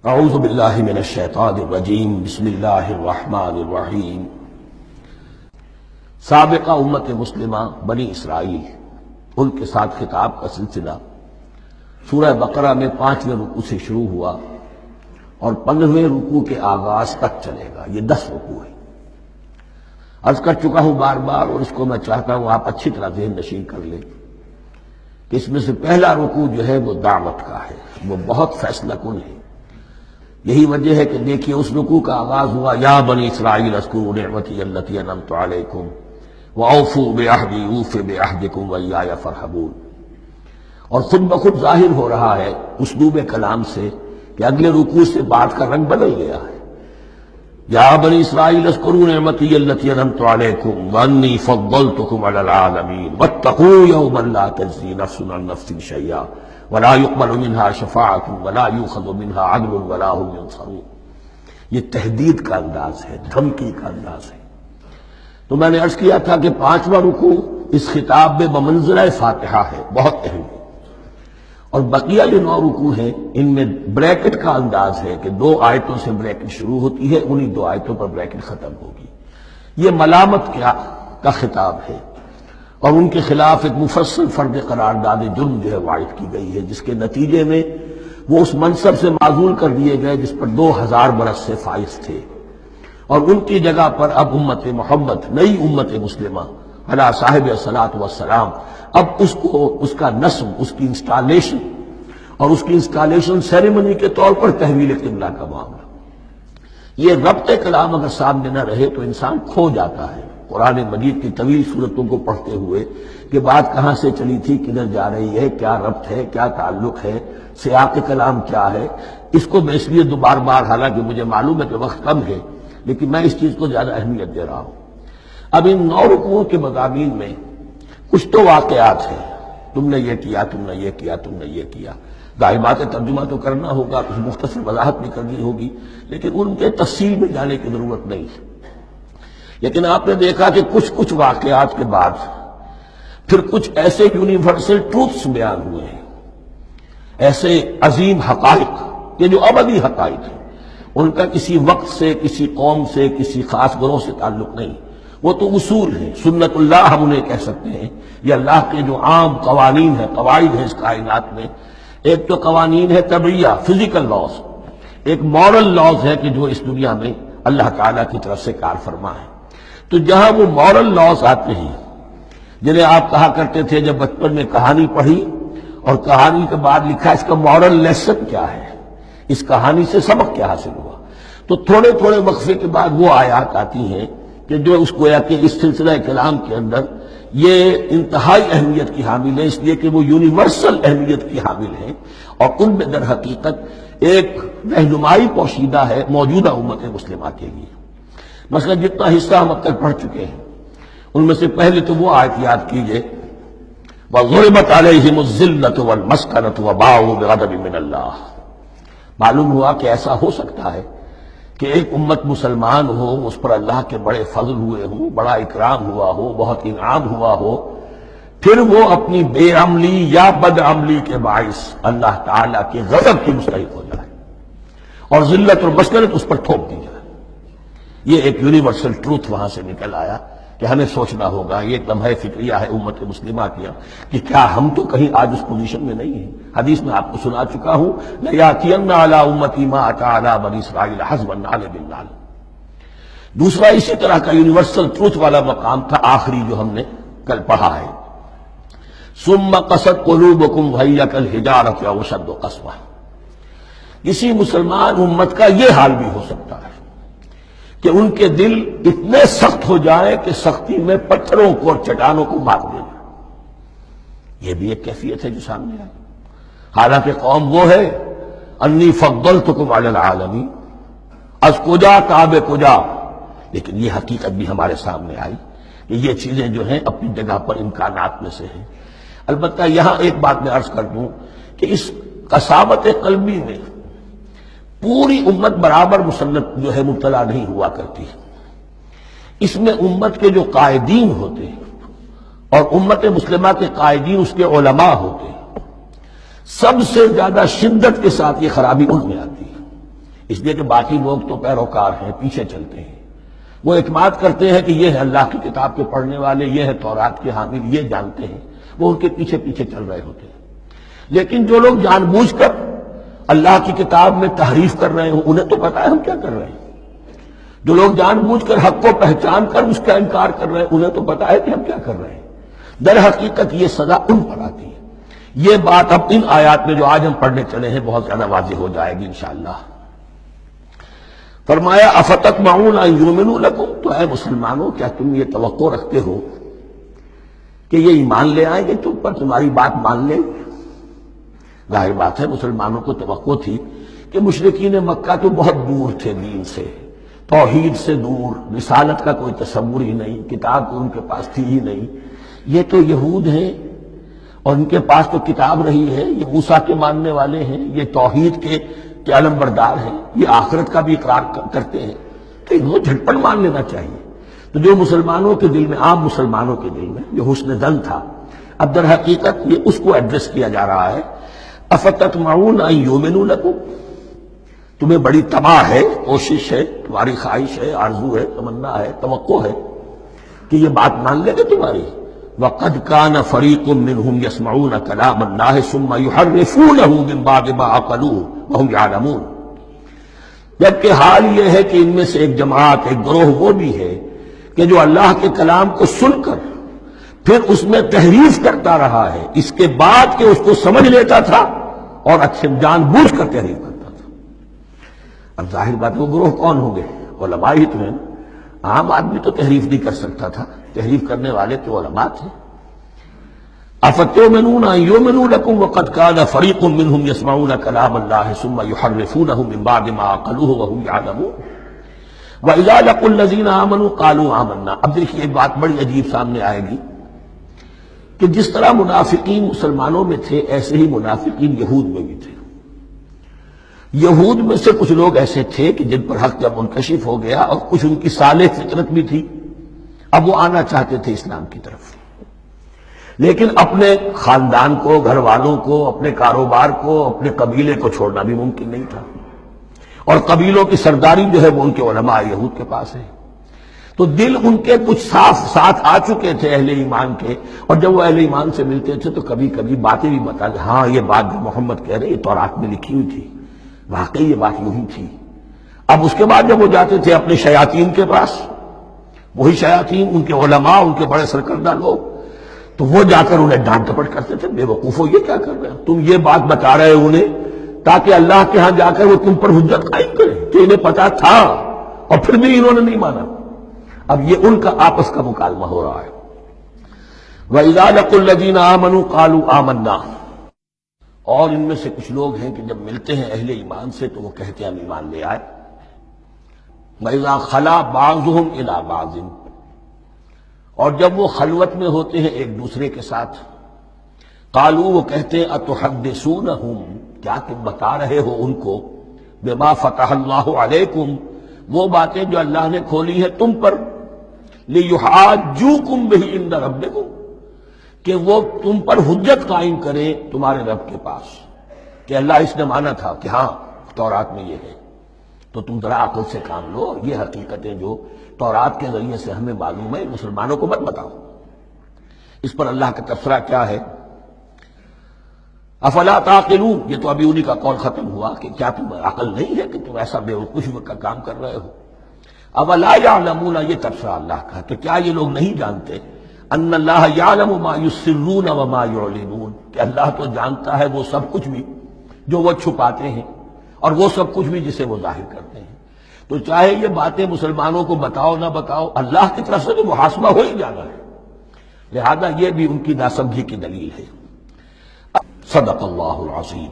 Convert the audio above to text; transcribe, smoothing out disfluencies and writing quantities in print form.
اعوذ باللہ من الشیطان الرجیم بسم اللہ الرحمن الرحیم۔ سابقہ امت مسلمہ بنی اسرائیل، ان کے ساتھ خطاب کا سلسلہ سورہ بقرہ میں 5ویں رکوع سے شروع ہوا اور 15ویں رکوع کے آغاز تک چلے گا۔ یہ 10 رکوع ہے۔ عرض کر چکا ہوں بار بار، اور اس کو میں چاہتا ہوں آپ اچھی طرح ذہن نشین کر لیں کہ اس میں سے پہلا رکوع جو ہے وہ دعوت کا ہے، وہ بہت فیصلہ کن ہے۔ یہی وجہ ہے کہ دیکھیے اس رکوع کا آغاز ہوا یا بنی اسرائیل اذکروا نعمتی التی انعمت علیکم واوفوا بعہدی اوف بعہدکم وایای فارہبون، اور خود بخود ظاہر ہو رہا ہے اسلوب کلام سے کہ اگلے رکوع سے بات کا رنگ بدل گیا ہے۔ یا بنی اسرائیل اذکروا نعمتی التی انعمت علیکم وانی فضلتکم علی العالمین واتقوا یوما لا تجزی نفس عن نفس شیئا ولا يقبل منها شفاعة ولا يؤخذ منها عدل ولا هم ينصرون۔ یہ تہدید کا انداز ہے، دھمکی کا انداز ہے۔ تو میں نے عرض کیا تھا کہ 5واں رکوع اس خطاب میں بمنزلہ فاتحہ ہے، بہت اہم ہے، اور بقیہ جو 9 رکوع ہیں ان میں بریکٹ کا انداز ہے کہ 2 آیتوں سے بریکٹ شروع ہوتی ہے، انہی 2 آیتوں پر بریکٹ ختم ہوگی۔ یہ ملامت کا خطاب ہے، اور ان کے خلاف ایک مفصل فرد قرارداد جرم جو ہے وارد کی گئی ہے، جس کے نتیجے میں وہ اس منصب سے معزول کر دیے گئے جس پر 2000 برس سے فائز تھے، اور ان کی جگہ پر اب امت محمد، نئی امت مسلمہ علی صاحب الصلاۃ والسلام، اب اس کا نصب، اس کی انسٹالیشن، اور اس کی انسٹالیشن سیریمنی کے طور پر تحویل قبلہ کا معاملہ۔ یہ ربط کلام اگر سامنے نہ رہے تو انسان کھو جاتا ہے قرآن مجید کی طویل صورتوں کو پڑھتے ہوئے کہ بات کہاں سے چلی تھی، کدھر جا رہی ہے، کیا ربط ہے، کیا تعلق ہے، سیاق کلام کیا ہے۔ اس کو میں اس لیے بار بار، حالانکہ مجھے معلوم ہے کہ وقت کم ہے، لیکن میں اس چیز کو زیادہ اہمیت دے رہا ہوں۔ اب ان 9 رکوعوں کے مضامین میں کچھ تو واقعات ہیں، تم نے یہ کیا، تم نے یہ کیا، تم نے یہ کیا۔ ظاہر بات ہے ترجمہ تو کرنا ہوگا، کچھ مختصر وضاحت بھی کرنی ہوگی، لیکن ان کے تفصیل میں جانے کی ضرورت نہیں ہے۔ لیکن آپ نے دیکھا کہ کچھ واقعات کے بعد پھر کچھ ایسے یونیورسل ٹروتھس بیان ہوئے ہیں، ایسے عظیم حقائق کہ جو ابدی حقائق ہیں، ان کا کسی وقت سے، کسی قوم سے، کسی خاص گروہ سے تعلق نہیں، وہ تو اصول ہیں، سنت اللہ ہم انہیں کہہ سکتے ہیں۔ یہ اللہ کے جو عام قوانین ہیں، قواعد ہیں اس کائنات میں۔ ایک تو قوانین ہے طبعیہ، فزیکل لاز، ایک مورل لاز ہے کہ جو اس دنیا میں اللہ تعالیٰ کی طرف سے کار فرما ہے۔ تو جہاں وہ مورل لاز آتے ہیں جنہیں آپ کہا کرتے تھے جب بچپن میں کہانی پڑھی اور کہانی کے بعد لکھا اس کا مورل لیسن کیا ہے، اس کہانی سے سبق کیا حاصل ہوا، تو تھوڑے تھوڑے وقفے کے بعد وہ آیات آتی ہیں کہ جو اس گویا کہ اس سلسلہ کلام کے اندر یہ انتہائی اہمیت کی حامل ہے، اس لیے کہ وہ یونیورسل اہمیت کی حامل ہیں، اور ان میں در حقیقت ایک رہنمائی پوشیدہ ہے موجودہ امت مسلمہ کے لیے۔ مثلا جتنا حصہ ہم اب تک پڑھ چکے ہیں ان میں سے پہلے تو وہ آیت یاد کیجئے وَضُرِبَتْ عَلَيْهِمُ الذِّلَّةُ وَالْمَسْكَنَةُ وَبَاءُوا بِغَضَبٍ مِّنَ اللَّهِ۔ معلوم ہوا کہ ایسا ہو سکتا ہے کہ ایک امت مسلمان ہو، اس پر اللہ کے بڑے فضل ہوئے ہوں، بڑا اکرام ہوا ہو، بہت انعام ہوا ہو، پھر وہ اپنی بے عملی یا بد عملی کے باعث اللہ تعالیٰ کے غضب کی مستحق ہو جائے اور ذلت اور مسکنت اس پر تھوپ دی جائے۔ یہ ایک یونیورسل ٹروتھ وہاں سے نکل آیا کہ ہمیں سوچنا ہوگا، یہ ایک لمحہ فکریہ ہے امت مسلمہ کیا کہ کیا ہم تو کہیں آج اس پوزیشن میں نہیں ہیں۔ حدیث میں آپ کو سنا چکا ہوں لَيَأْتِيَنَّ عَلَىٰ أُمَّتِي مَا أَتَىٰ عَلَىٰ بَنِي إِسْرَائِيلَ حَسْبَ النَّعْلِ بِالنَّعْلِ۔ دوسرا اسی طرح کا یونیورسل ٹروتھ والا مقام تھا آخری جو ہم نے کل پڑھا ہے، ثُمَّ قَسَتْ قُلُوبُكُمْ وَهِيَ كَالْحِجَارَةِ أَوْ أَشَدُّ قَسْوَةً۔ کسی مسلمان امت کا یہ حال بھی ہو سکتا ہے کہ ان کے دل اتنے سخت ہو جائیں کہ سختی میں پتھروں کو اور چٹانوں کو مار دیں۔ یہ بھی ایک کیفیت ہے جو سامنے آئی، حالانکہ قوم وہ ہے انی فضلتکم علی العالمین، از کجا کعب کجا، لیکن یہ حقیقت بھی ہمارے سامنے آئی کہ یہ چیزیں جو ہیں اپنی جگہ پر امکانات میں سے ہیں۔ البتہ یہاں ایک بات میں عرض کر دوں کہ اس قساوت قلبی میں پوری امت برابر مسلط جو ہے مبتلا نہیں ہوا کرتی، اس میں امت کے جو قائدین ہوتے ہیں اور امت مسلمہ کے قائدین اس کے علماء ہوتے ہیں، سب سے زیادہ شدت کے ساتھ یہ خرابی ان میں آتی ہے۔ اس لیے کہ باقی لوگ تو پیروکار ہیں، پیچھے چلتے ہیں، وہ اعتماد کرتے ہیں کہ یہ ہے اللہ کی کتاب کے پڑھنے والے، یہ ہے تورات کے حامل، یہ جانتے ہیں، وہ ان کے پیچھے پیچھے چل رہے ہوتے ہیں۔ لیکن جو لوگ جان بوجھ کر اللہ کی کتاب میں تحریف کر رہے ہوں، انہیں تو پتا ہے ہم کیا کر رہے ہیں۔ جو لوگ جان بوجھ کر حق کو پہچان کر اس کا انکار کر رہے ہیں، انہیں تو پتا ہے کہ ہم کیا کر رہے ہیں۔ در حقیقت یہ سزا ان پر آتی ہے۔ یہ بات اب ان آیات میں جو آج ہم پڑھنے چلے ہیں بہت زیادہ واضح ہو جائے گی انشاءاللہ۔ فرمایا افتطمعون ان یؤمنوا لکم، تو اے مسلمانوں کیا تم یہ توقع رکھتے ہو کہ یہ ایمان لے آئیں گے تم پر، تمہاری بات مان لیں گے؟ ظاہر بات ہے مسلمانوں کو توقع تھی کہ مشرکین مکہ تو بہت دور تھے دین سے، توحید سے دور، رسالت کا کوئی تصور ہی نہیں، کتاب تو ان کے پاس تھی ہی نہیں۔ یہ تو یہود ہیں اور ان کے پاس تو کتاب رہی ہے، یہ موسیٰ کے ماننے والے ہیں، یہ توحید کے علم بردار ہیں، یہ آخرت کا بھی اقرار کرتے ہیں، تو انہوں جھٹپٹ مان لینا چاہیے۔ تو جو مسلمانوں کے دل میں، عام مسلمانوں کے دل میں جو حسن ظن تھا، اب در حقیقت یہ اس کو ایڈریس کیا جا رہا ہے۔ افتطمعون ان یؤمنوا لکم، تمہیں بڑی طمع ہے، کوشش ہے، تمہاری خواہش ہے، آرزو ہے، تمنا ہے، توقع ہے کہ یہ بات مان لے گے تمہاری۔ وَقَدْ كَانَ فَرِيقٌ مِّنْهُمْ يَسْمَعُونَ كَلَامَ اللَّهِ ثُمَّ يُحَرِّفُونَهُ مِن بَعْدِ مَا عَقَلُوهُ وَهُمْ يَعْلَمُونَ، جبکہ حال یہ ہے کہ ان میں سے ایک جماعت، ایک گروہ وہ بھی ہے کہ جو اللہ کے کلام کو سن کر پھر اس میں تحریف کرتا رہا ہے، اس کے بعد کہ اس کو سمجھ لیتا تھا اور اچھے جان بوجھ کر تحریف کرتا تھا۔ اب ظاہر بات ہے وہ گروہ کون ہوں گے؟ علماء ہی تو ہیں۔ عام آدمی تو تحریف نہیں کر سکتا تھا، تحریف کرنے والے تو علماء تھے۔ افتؤمنون ان یؤمنوا لکم وقد کان فریق منهم یسمعون کلام اللہ ثم یحرفونہ من بعد ما عقلوہ وهم یعلمون واذا لقوا الذین آمنوا قالوا آمنا۔ اب دیکھیے ایک بات بڑی عجیب سامنے آئے گی کہ جس طرح منافقین مسلمانوں میں تھے ایسے ہی منافقین یہود میں بھی تھے۔ یہود میں سے کچھ لوگ ایسے تھے کہ جن پر حق جب منکشف ہو گیا، اور کچھ ان کی صالح فطرت بھی تھی، اب وہ آنا چاہتے تھے اسلام کی طرف، لیکن اپنے خاندان کو، گھر والوں کو، اپنے کاروبار کو، اپنے قبیلے کو چھوڑنا بھی ممکن نہیں تھا، اور قبیلوں کی سرداری جو ہے وہ ان کے علماء یہود کے پاس ہے۔ تو دل ان کے کچھ صاف ساتھ آ چکے تھے اہل ایمان کے، اور جب وہ اہل ایمان سے ملتے تھے تو کبھی کبھی باتیں بھی بتا دیں، ہاں یہ بات جو محمد کہہ رہے یہ تورات میں لکھی ہوئی تھی، واقعی یہ بات یوں ہی تھی۔ اب اس کے بعد جب وہ جاتے تھے اپنے شیاطین کے پاس، وہی شیاطین ان کے علماء، ان کے بڑے سرکردہ لوگ، تو وہ جا کر انہیں ڈانٹ ڈپٹ کرتے تھے، بے وقوفو یہ کیا کر رہے ہو، تم یہ بات بتا رہے ہو انہیں تاکہ اللہ کے ہاں جا کر وہ تم پر حجت قائم کرے کہ انہیں پتا تھا اور پھر بھی انہوں نے نہیں مانا۔ اب یہ ان کا آپس کا مکالمہ ہو رہا ہے۔ وَإِذَا لَقُوا الَّذِينَ آمَنُوا قَالُوا آمَنَّا، اور ان میں سے کچھ لوگ ہیں کہ جب ملتے ہیں اہل ایمان سے تو وہ کہتے ہیں ہم ایمان لے آئے۔ وَإِذَا خَلَا بَعْضُهُمْ إِلَىٰ بَعْضٍ، اور جب وہ خلوت میں ہوتے ہیں ایک دوسرے کے ساتھ، قالوا وہ کہتے ہیں اتحدثونہم، کیا تم بتا رہے ہو ان کو، بما فتح اللہ علیکم، وہ باتیں جو اللہ نے کھولی ہے تم پر، لیحاجوکم بہ عند ربکم، کہ وہ تم پر حجت قائم کرے تمہارے رب کے پاس، کہ اللہ اس نے مانا تھا کہ ہاں تورات میں یہ ہے، تو تم ذرا عقل سے کام لو، یہ حقیقتیں جو تورات کے ذریعے سے ہمیں معلوم ہے مسلمانوں کو مت بتاؤ۔ اس پر اللہ کا تبصرہ کیا ہے؟ افلا تعقلون، یہ تو ابھی انہی کا قول ختم ہوا کہ کیا تم عقل نہیں ہے کہ تم ایسا بے وقوفی کا کام کر رہے ہو؟ اولا یعلمون، یہ تبصرہ اللہ کا، تو کیا یہ لوگ نہیں جانتے ان اللہ یعلم ما یسرون وما یعلنون، کہ اللہ تو جانتا ہے وہ سب کچھ بھی جو وہ چھپاتے ہیں اور وہ سب کچھ بھی جسے وہ ظاہر کرتے ہیں۔ تو چاہے یہ باتیں مسلمانوں کو بتاؤ نہ بتاؤ، اللہ کی طرف سے تو محاسبہ ہو ہی جانا ہے، لہذا یہ بھی ان کی ناسمجھی کی دلیل ہے۔ صدق اللہ العظیم۔